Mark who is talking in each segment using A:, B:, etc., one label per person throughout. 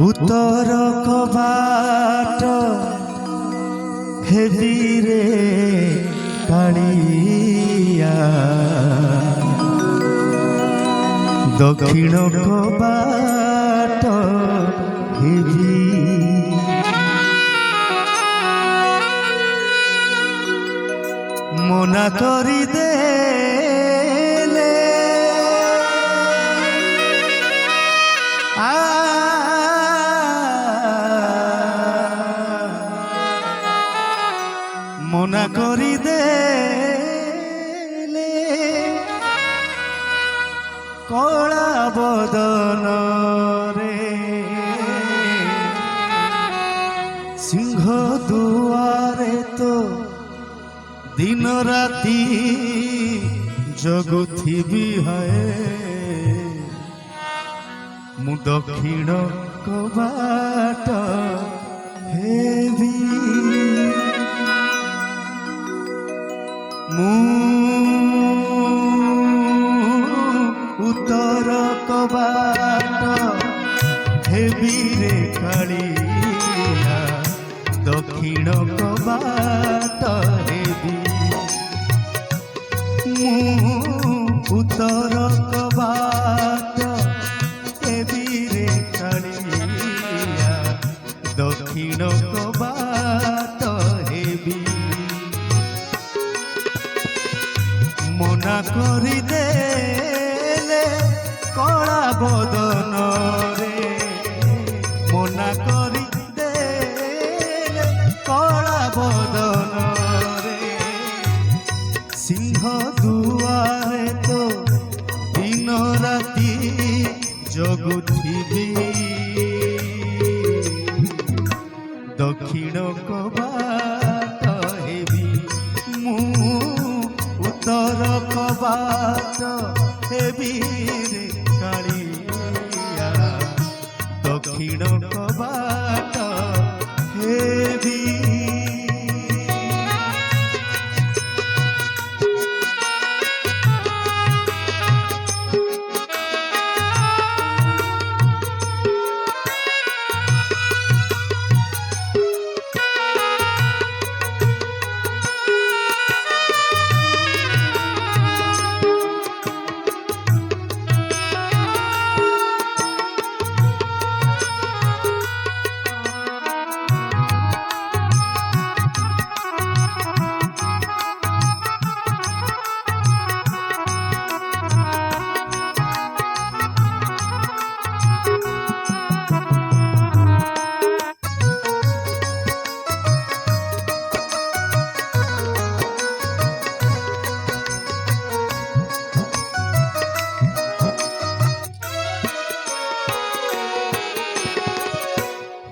A: উত্তর কবাট হেবি রে কালিয়া, দক্ষিণ কবাট হেবি মনা করি দেলে মনা করি দেলে কলা বদন রে সিংহ দুয়ারে তো দিন রাতি জগুথিবি হয় মু দক্ষিণ কবাট হেবি মু উত্তর কবাট হেবি রে কালিয়া, দক্ষিণ কবাট হেবি মু উত্তর কবাট হেবি রে কালিয়া, দক্ষিণ কবাট হেবি মনা করি দেলে কলা বদন রে, মনা করি দেলে কলা বদন রে সিংহ দুয়ারে তো দিন রাতি জগুথিবি, দক্ষিণ কবাট হেবি মু উত্তর কবাট হেবি রে কালিয়া, দক্ষিণ কবাট হেবি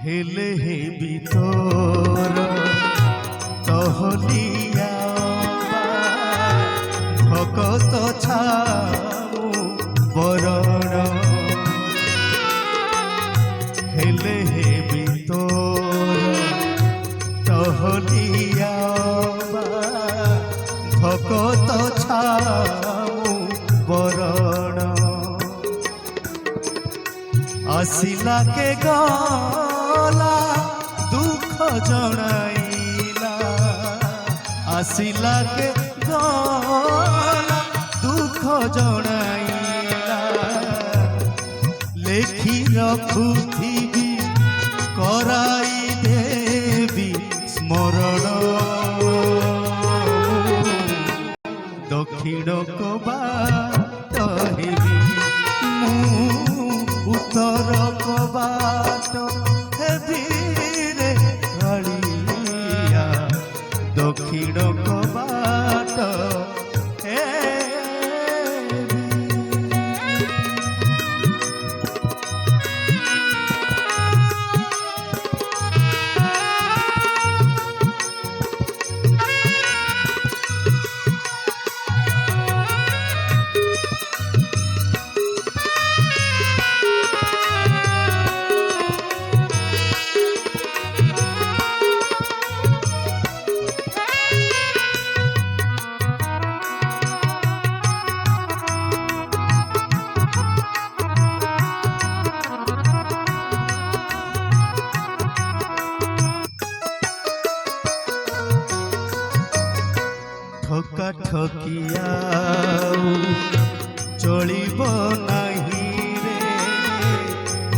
A: হেলে হেবি তোর তহলিয়া ভকত ছাউ বরণ, হেলে হেবি তোর তহলিয়া ভকত ছাউ বরণ, আসিলা কে গলা দুঃখ জনাইলা, আসিলা কে গলা দুঃখ জনাইলা, লেখি রখুথিবি করাই দেবি স্মরণ, দক্ষিণ কবাট হেবি মু উত্তর কবাট হেবি রে কালিয়া, দক্ষিণ কবাট হেবি ଠକିଆ ଚଳିବ ନାହିଁ ରେ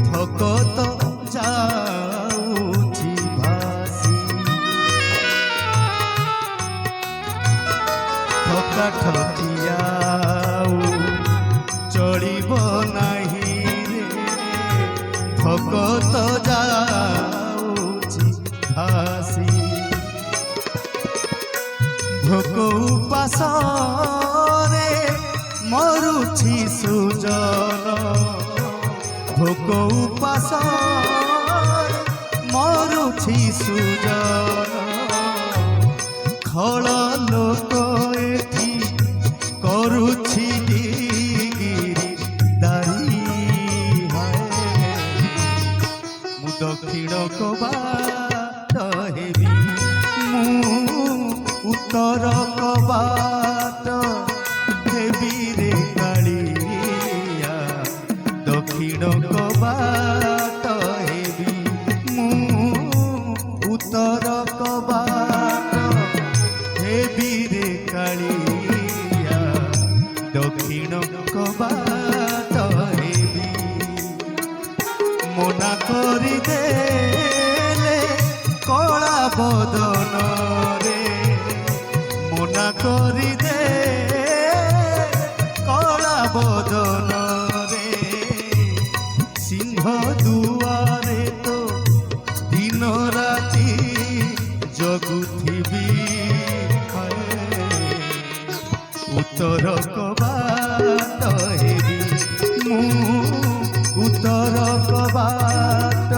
A: ଭଗତ ଯାଉଛି ଭାସି ଠକା ଠକିଆ ଚଳିବ ନାହିଁ ରେ ଭଗତ ଯାଉଛି ଭାସି ভোক উপাসরে মরুছি সুজন ভোক উপাসরে মরুছি সুজন খଳ লোক এটি করুছি গিরি দারি মু দক্ষিণ কবাট হেবি মু উত্তর কবাট হেবি রে কালিয়া দক্ষিণ কবাট হেবি মু উত্তর কবাট হেবি রে কালিয়া দক্ষিণ কবাট হেবি মনা করি দেলে কলা বদন মনা করি দে কলা বদন রে সিংহ দুয়ারে তো দিন রাতি জগুথিবি উত্তর কবাট হেবি মু উত্তর কবাট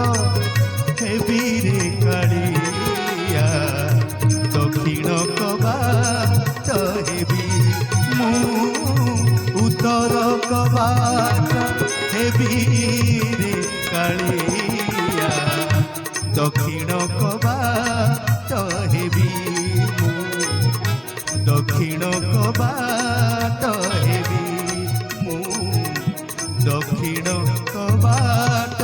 A: হেবি রে কালিয়া দক্ষিণ কবাট হেবি মু উত্তর কবাট হেবি রে কালিয়া দক্ষিণ কবাট হেবি মু দক্ষিণ কবাট হেবি মু দক্ষিণ কবাট